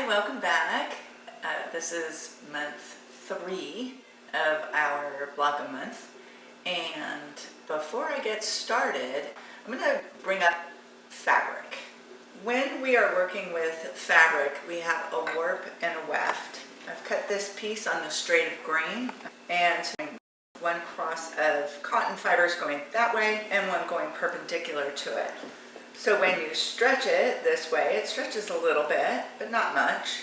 Hi, welcome back. This is month 3 of our blog a month, and before I get started, I'm going to bring up fabric. When we are working with fabric, we have a warp and a weft. I've cut this piece on the straight of grain, and one cross of cotton fibers going that way and one going perpendicular to it. So when you stretch it this way, it stretches a little bit, but not much.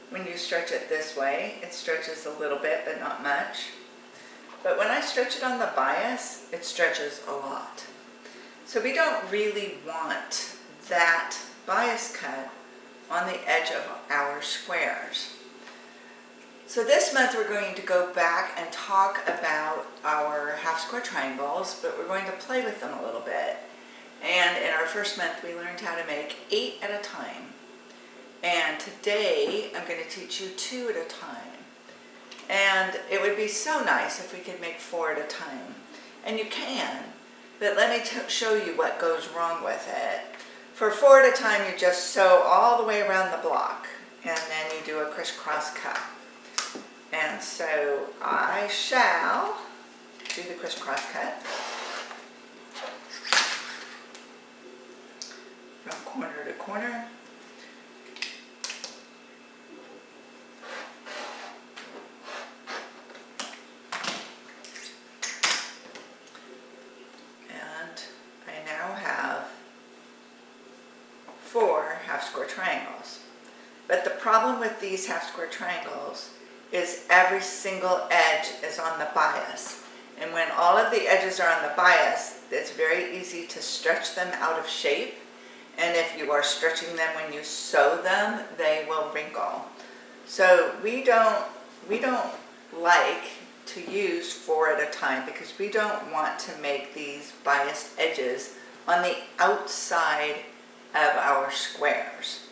When you stretch it this way, it stretches a little bit, but not much. But when I stretch it on the bias, it stretches a lot. So we don't really want that bias cut on the edge of our squares. So this month we're going to go back and talk about our half square triangles, but we're going to play with them a little bit. And in our first month, we learned how to make 8 at a time. And today, I'm going to teach you 2 at a time. And it would be so nice if we could make 4 at a time. And you can, but let me show you what goes wrong with it. For 4 at a time, you just sew all the way around the block, and then you do a crisscross cut. And so I shall do the crisscross cut from corner to corner. And I now have 4 half square triangles. But the problem with these half square triangles is every single edge is on the bias. And when all of the edges are on the bias, it's very easy to stretch them out of shape. And if you are stretching them when you sew them, they will wrinkle. So we don't like to use 4 at a time because we don't want to make these biased edges on the outside of our squares.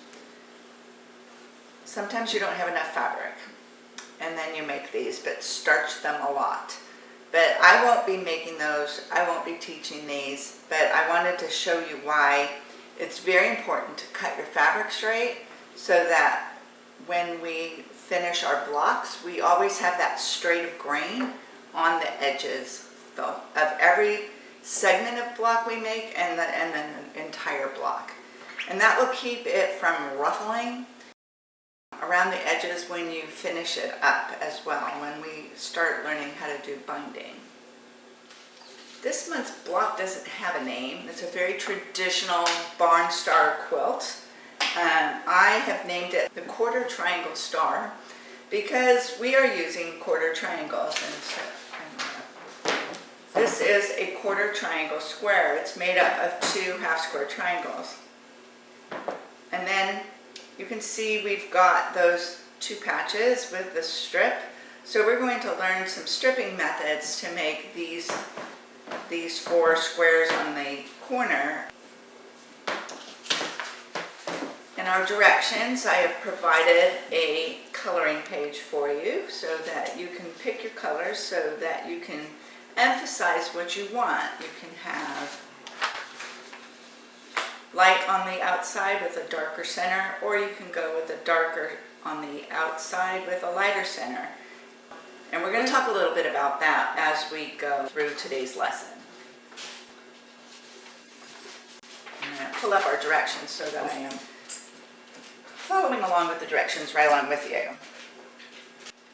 Sometimes you don't have enough fabric, and then you make these, but starch them a lot. But I won't be making those, I won't be teaching these, but I wanted to show you why it's very important to cut your fabric straight so that when we finish our blocks, we always have that straight of grain on the edges of every segment of block we make and then the entire block. And that will keep it from ruffling around the edges when you finish it up as well, when we start learning how to do binding. This month's block doesn't have a name. It's a very traditional barn star quilt. I have named it the quarter triangle star because we are using quarter triangles. And so, this is a quarter triangle square. It's made up of 2 half square triangles. And then you can see we've got those 2 patches with the strip. So we're going to learn some stripping methods to make these 4 squares on the corner. In our directions, I have provided a coloring page for you so that you can pick your colors so that you can emphasize what you want. You can have light on the outside with a darker center, or you can go with a darker on the outside with a lighter center. And we're going to talk a little bit about that as we go through today's lesson. I'm going to pull up our directions so that I am following along with the directions right along with you.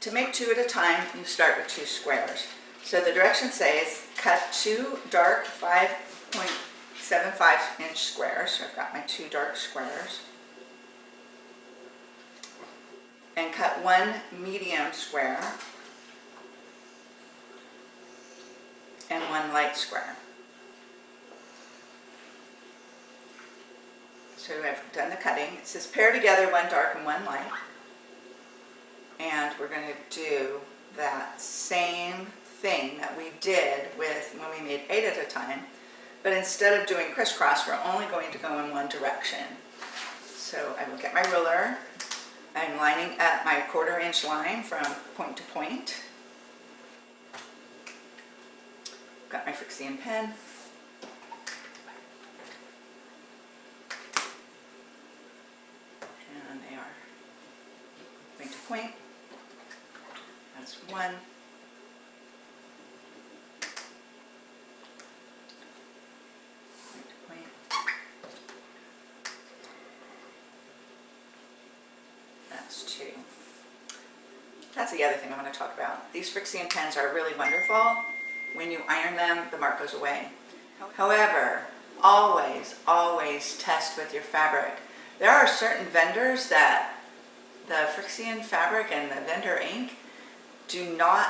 To make 2 at a time, you start with 2 squares. So the direction says cut 2 dark 5.75 inch squares. So I've got my 2 dark squares. And cut 1 medium square and 1 light square. So I've done the cutting. It says pair together 1 dark and 1 light. And we're going to do that same thing that we did with when we made 8 at a time. But instead of doing crisscross, we're only going to go in one direction. So I will get my ruler. I'm lining up my 1/4 inch line from point to point. Got my Frixian pen. And they are pens too. That's the other thing I'm going to talk about. These Frixion pens are really wonderful. When you iron them, the mark goes away. However, always, always test with your fabric. There are certain vendors that the Frixion fabric and the vendor ink do not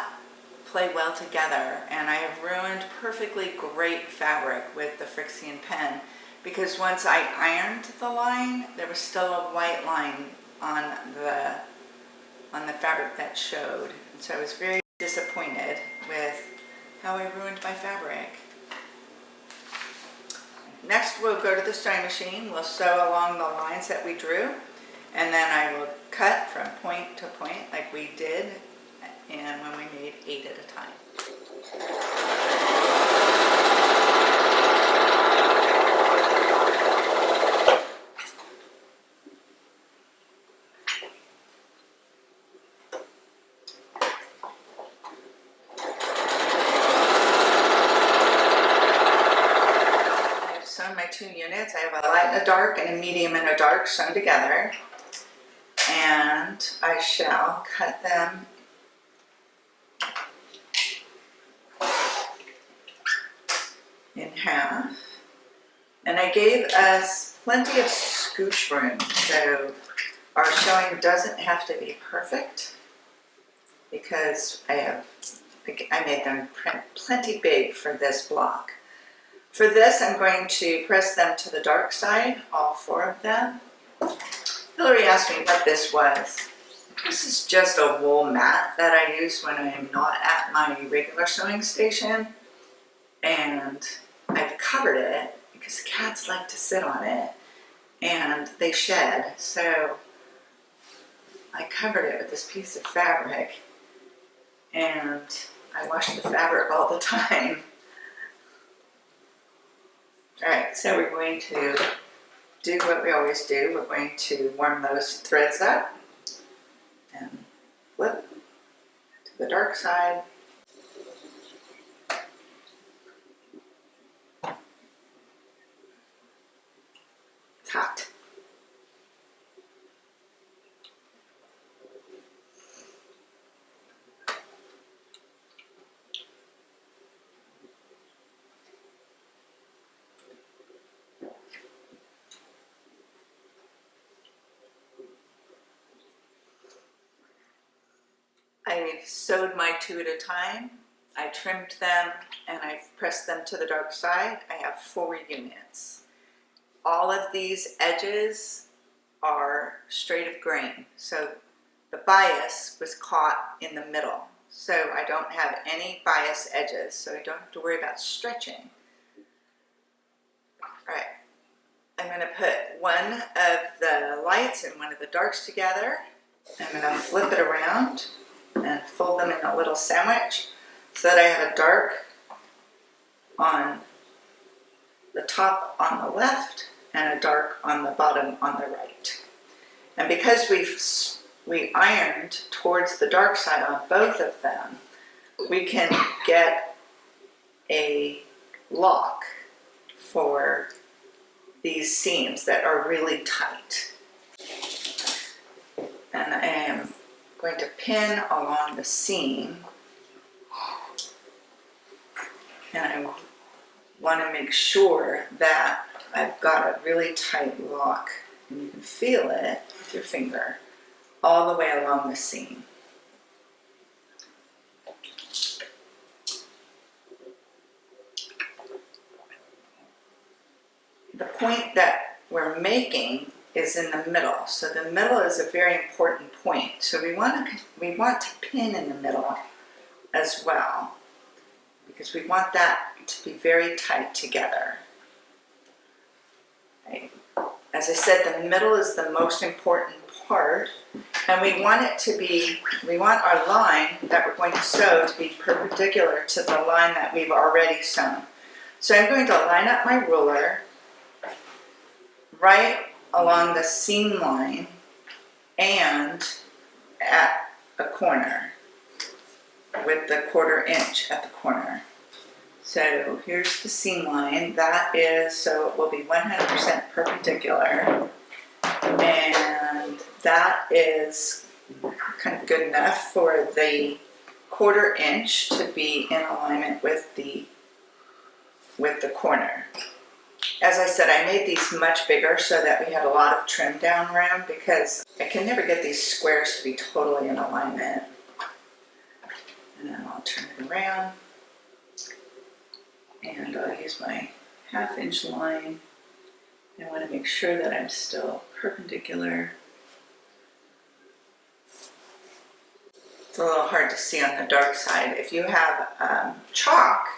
play well together, and I have ruined perfectly great fabric with the Frixion pen because once I ironed the line, there was still a white line on the fabric that showed. And so I was very disappointed with how I ruined my fabric. Next, we'll go to the sewing machine. We'll sew along the lines that we drew, and then I will cut from point to point like we did and when we made 8 at a time. I've sewn my 2 units. I have a light and a dark and a medium and a dark sewn together, and I shall cut them in half. And I gave us plenty of scooch room, so our sewing doesn't have to be perfect because I made them plenty big for this block. For this, I'm going to press them to the dark side, all 4 of them. Hillary asked me what this was. This is just a wool mat that I use when I am not at my regular sewing station, and I've covered it because cats like to sit on it and they shed, so I covered it with this piece of fabric and I wash the fabric all the time. Alright, so we're going to do what we always do. We're going to warm those threads up and flip to the dark side. It's hot. I've sewed my 2 at a time. I trimmed them and I've pressed them to the dark side. I have 4 units. All of these edges are straight of grain, so the bias was caught in the middle. So I don't have any bias edges, so I don't have to worry about stretching. Alright, I'm going to put one of the lights and one of the darks together. I'm going to flip it around and fold them in a little sandwich so that I have a dark on the top on the left and a dark on the bottom on the right. And because we ironed towards the dark side on both of them, we can get a lock for these seams that are really tight. And I am going to pin along the seam, and I want to make sure that I've got a really tight lock, and you can feel it with your finger all the way along the seam. The point that we're making is in the middle, so the middle is a very important point. So we want to pin in the middle as well, because we want that to be very tight together. Okay. As I said, the middle is the most important part, and we want our line that we're going to sew to be perpendicular to the line that we've already sewn. So I'm going to line up my ruler right along the seam line and at a corner with the 1/4 inch at the corner. So here's the seam line. That is, so it will be 100% perpendicular, and that is kind of good enough for the 1/4 inch to be in alignment with the corner. As I said, I made these much bigger so that we had a lot of trim down room because I can never get these squares to be totally in alignment. And then I'll turn it around and I'll use my 1/2 inch line. I want to make sure that I'm still perpendicular. It's a little hard to see on the dark side. If you have chalk,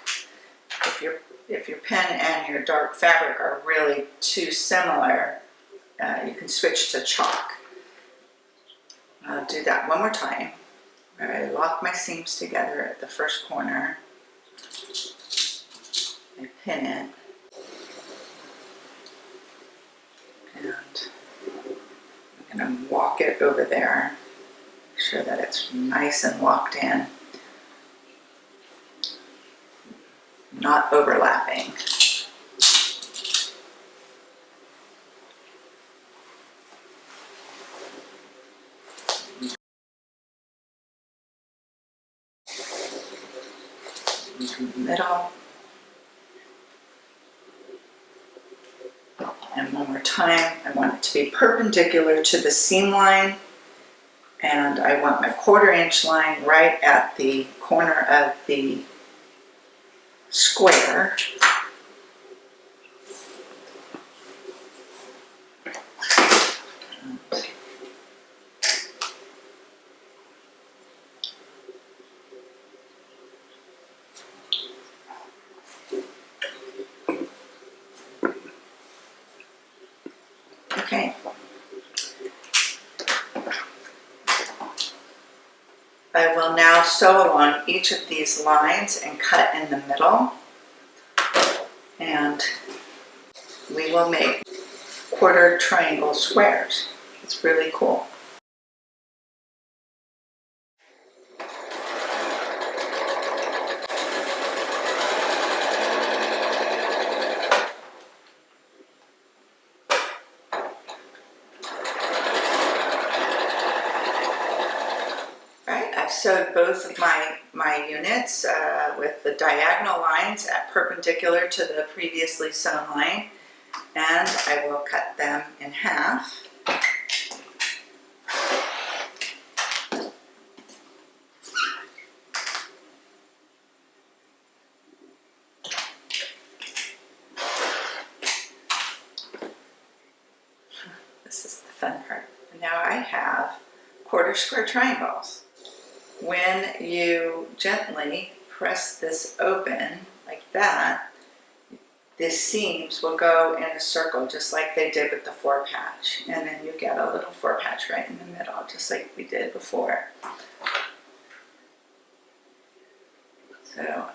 if your pen and your dark fabric are really too similar, you can switch to chalk. I'll do that one more time. I lock my seams together at the first corner. I pin it. And I'm going to walk it over there. Make sure that it's nice and locked in. Not overlapping. Into the middle. And one more time, I want it to be perpendicular to the seam line, and I want my 1/4 inch line right at the corner of the square. Okay. I will now sew along each of these lines and cut in the middle, and we will make 1/4 triangle squares. It's really cool. I've sewed both of my units with the diagonal lines at perpendicular to the previously sewn line, and I will cut them in half. This is the fun part. Now I have 1/4 square triangles. When you gently press this open like that, the seams will go in a circle just like they did with the 4 patch, and then you get a little 4 patch right in the middle just like we did before. So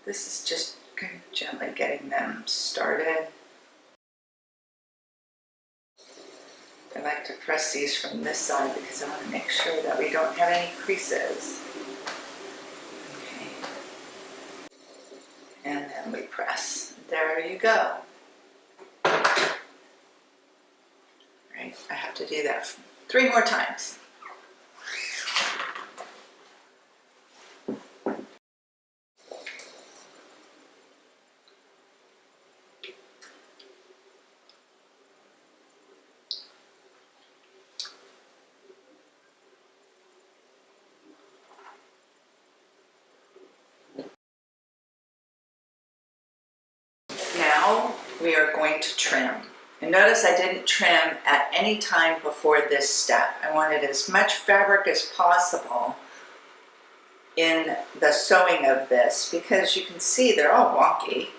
this is just kind of gently getting them started. I like to press these from this side because I want to make sure that we don't have any creases. Okay. And then we press. There you go. Right, I have to do that 3 more times. Now we are going to trim. And notice I didn't trim at any time before this step. I wanted as much fabric as possible in the sewing of this because you can see they're all wonky.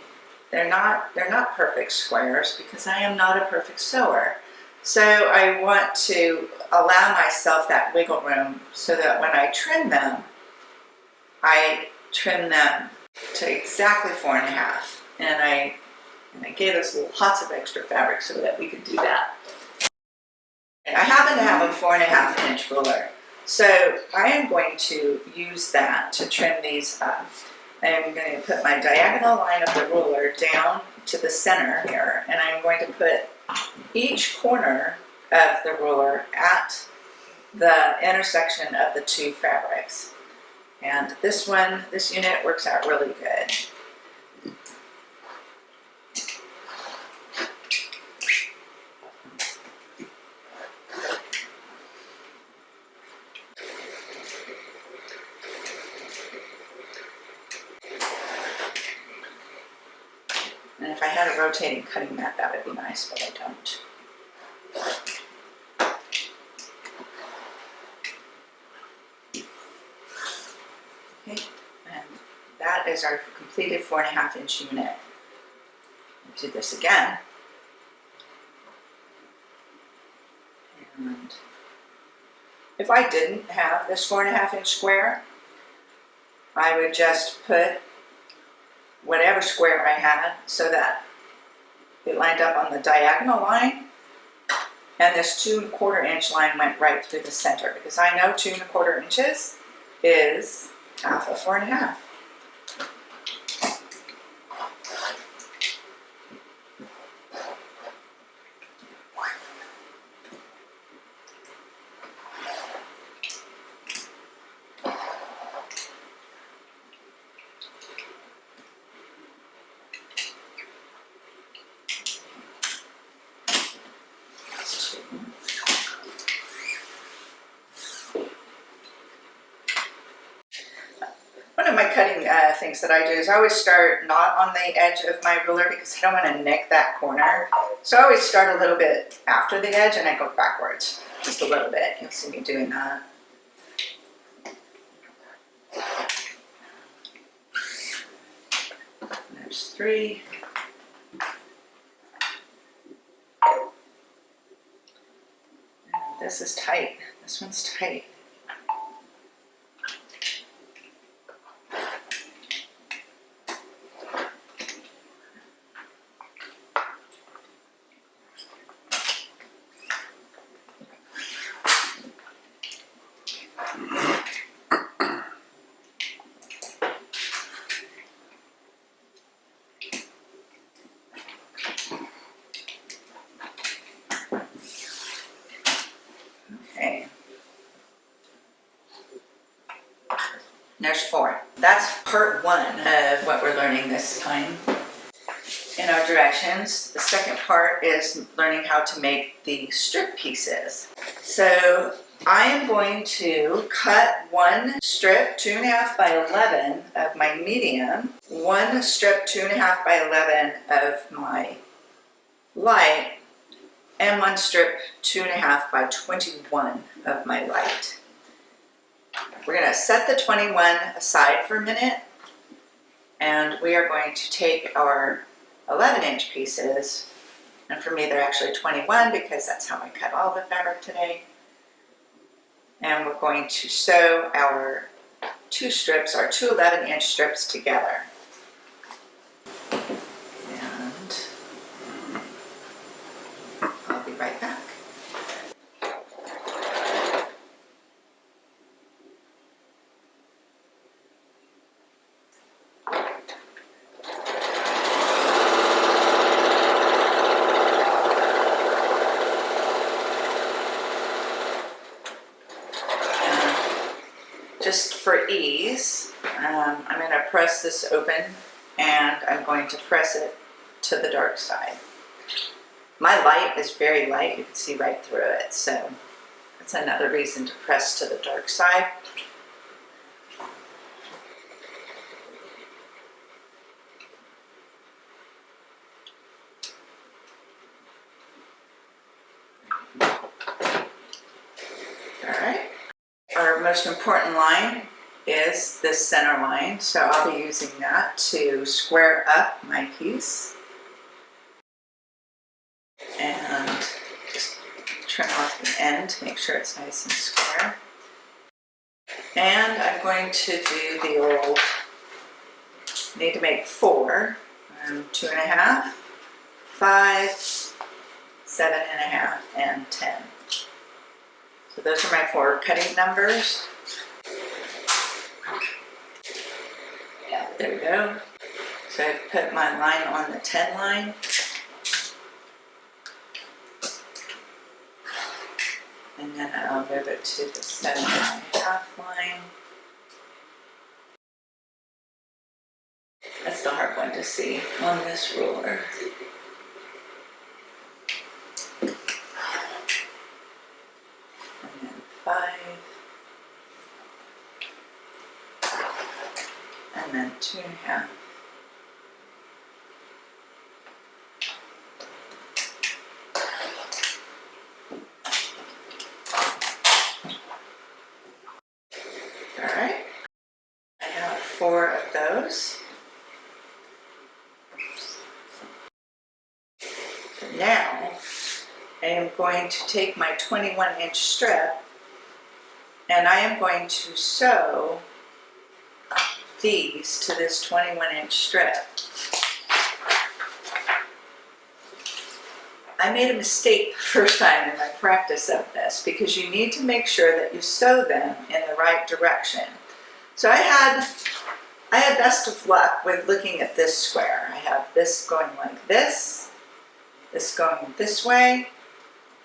They're not perfect squares because I am not a perfect sewer. So I want to allow myself that wiggle room so that when I trim them to exactly 4.5. And I gave us lots of extra fabric so that we could do that. And I happen to have a 4.5 inch ruler. So I am going to use that to trim these up. I'm going to put my diagonal line of the ruler down to the center here, and I'm going to put each corner of the ruler at the intersection of the two fabrics. And this unit works out really good. And if I had a rotating cutting mat, that would be nice, but I don't. Okay, and that is our completed 4.5 inch unit. I'll do this again. And if I didn't have this 4.5 inch square, I would just put whatever square I had so that it lined up on the diagonal line, and this 2.25 inch line went right through the center, because I know 2.25 inches is half of 4.5. One of my cutting things that I do is I always start not on the edge of my ruler, because I don't want to nick that corner. So I always start a little bit after the edge and I go backwards just a little bit. You'll see me doing that. There's 3. And this is tight. This one's tight. Okay. There's 4. That's part 1 of what we're learning this time in our directions. The second part is learning how to make the strip pieces. So I am going to cut one strip 2.5 by 11 of my medium, one strip 2.5 by 11 of my light, and one strip 2.5 by 21 of my light. We're going to set the 21 aside for a minute, and we are going to take our 11 inch pieces, and for me they're actually 21 because that's how I cut all the fabric today, and we're going to sew our 2 strips, our 2 11 inch strips together. And I'll be right back. Just for ease, I'm going to press this open, and I'm going to press it to the dark side. My light is very light, you can see right through it, so that's another reason to press to the dark side. Alright. Our most important line is this center line, so I'll be using that to square up my piece. And just trim off the end to make sure it's nice and square. And I'm going to do the old, need to make 4, 2.5, 5, 7.5, and 10. So those are my 4 cutting numbers. Yeah, there we go. So I've put my line on the 10 line. And then I'll move it to the 7.5 line. That's the hard one to see on this ruler. And then 5. And then 2.5. Alright, I have 4 of those. Now, I am going to take my 21-inch strip and I am going to sew these to this 21-inch strip. I made a mistake the first time in my practice of this because you need to make sure that you sew them in the right direction. So I had best of luck with looking at this square. I have this going like this going this way,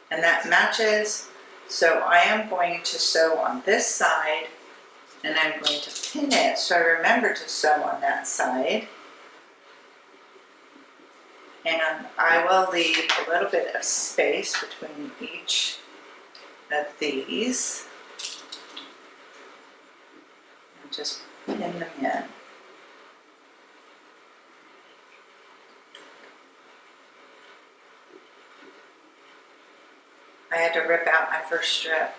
and that matches. So I am going to sew on this side, and I'm going to pin it so I remember to sew on that side. And I will leave a little bit of space between each of these and just pin them in. I had to rip out my first strip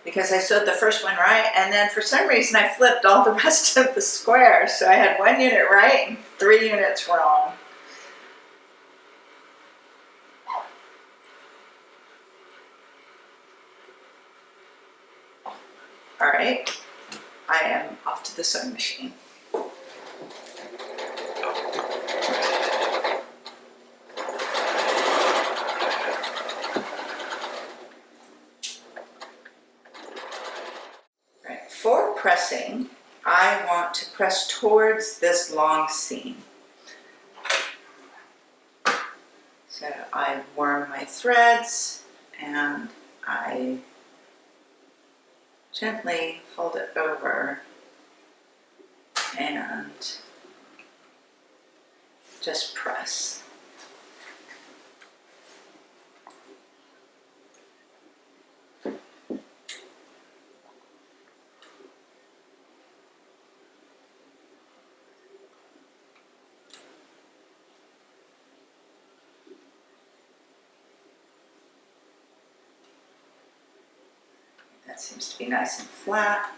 because I sewed the first one right, and then for some reason I flipped all the rest of the squares. So I had 1 unit right and 3 units wrong. All right, I am off to the sewing machine. For pressing, I want to press towards this long seam. So I warm my threads and I gently fold it over and just press. That seems to be nice and flat.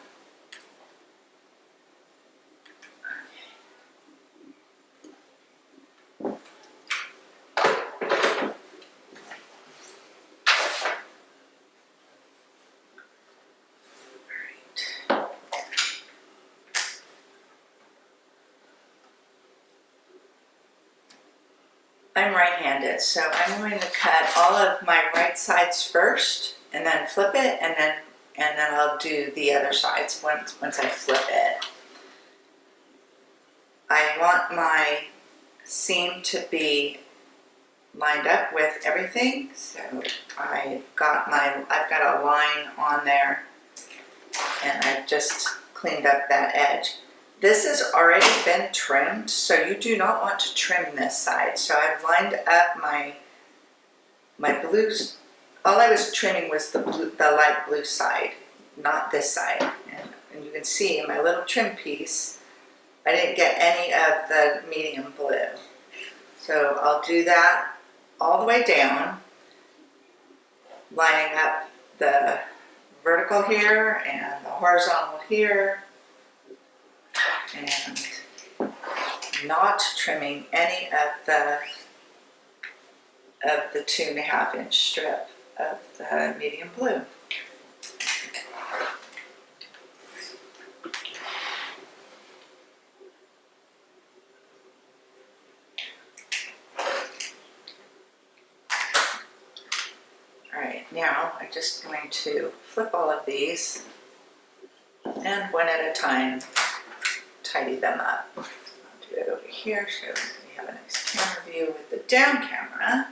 I'm right-handed, so I'm going to cut all of my right sides first, and then flip it, and then I'll do the other sides once I flip it. I want my seam to be lined up with everything, so I've got a line on there, and I've just cleaned up that edge. This has already been trimmed, so you do not want to trim this side. So I've lined up my blues. All I was trimming was the light blue side, not this side. And you can see in my little trim piece, I didn't get any of the medium blue. So I'll do that all the way down, lining up the vertical here and the horizontal here, and not trimming any of the 2.5-inch strip of the medium blue. Alright, now I'm just going to flip all of these and one at a time tidy them up. I'll do it over here so we have a nice camera view with the down camera.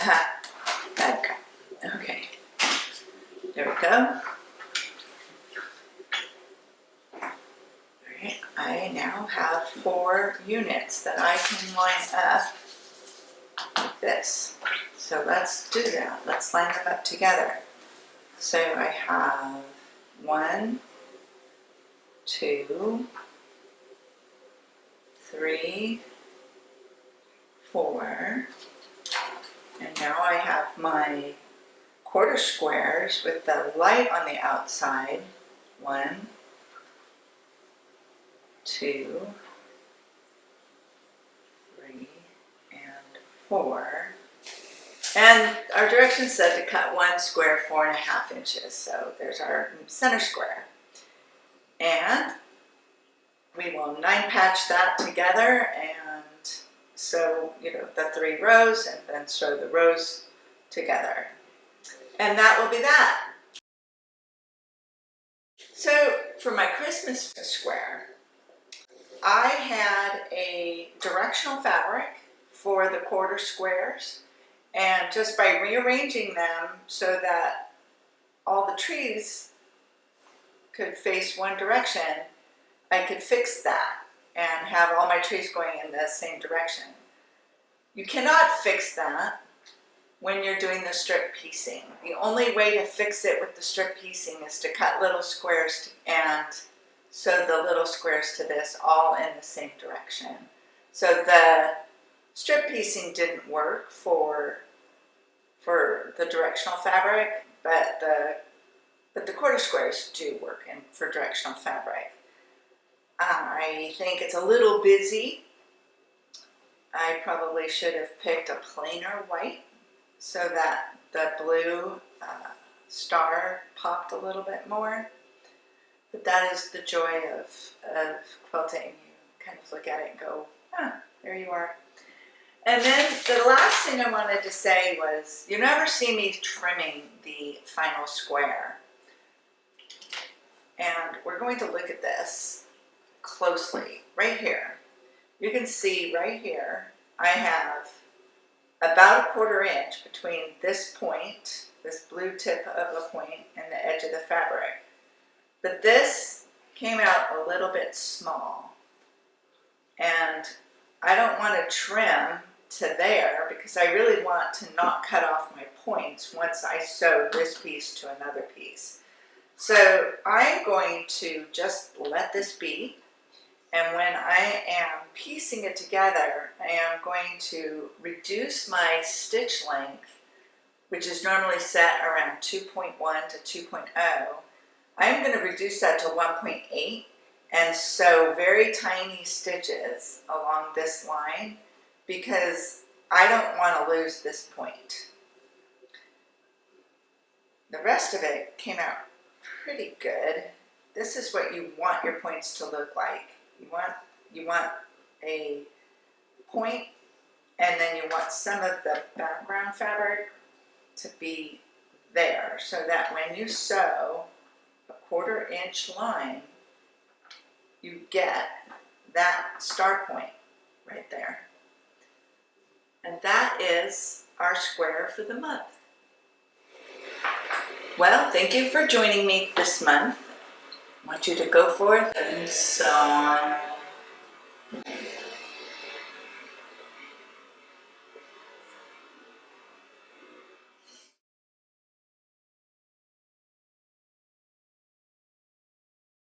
Bad cut. Okay. There we go. Alright, I now have 4 units that I can line up like this. So let's do that. Let's line them up together. So I have 1, 2, 3, 4, and now I have my quarter squares with the light on the outside. 1, 2, 3, and 4. And our directions said to cut 1 square 4.5 inches. So there's our center square. And we will 9 patch that together, and sew, the 3 rows, and then sew the rows together. And that will be that. So for my Christmas square, I had a directional fabric for the quarter squares, and just by rearranging them so that all the trees could face one direction, I could fix that and have all my trees going in the same direction. You cannot fix that when you're doing the strip piecing. The only way to fix it with the strip piecing is to cut little squares and sew the little squares to this all in the same direction. So the strip piecing didn't work for the directional fabric, but the quarter squares do work for directional fabric. I think it's a little busy. I probably should have picked a plainer white so that the blue star popped a little bit more. But that is the joy of quilting. You kind of look at it and go, there you are. And then the last thing I wanted to say was, you never see me trimming the final square. And we're going to look at this closely right here. You can see right here, I have about a 1/4 inch between this point, this blue tip of a point, and the edge of the fabric. But this came out a little bit small. And I don't want to trim to there because I really want to not cut off my points once I sew this piece to another piece. So I'm going to just let this be. And when I am piecing it together, I am going to reduce my stitch length, which is normally set around 2.1 to 2.0. I'm going to reduce that to 1.8 and sew very tiny stitches along this line because I don't want to lose this point. The rest of it came out pretty good. This is what you want your points to look like. You want a point, and then you want some of the background fabric to be there so that when you sew a 1/4 inch line, you get that start point right there. And that is our square for the month. Well, thank you for joining me this month. I want you to go forth and sew on.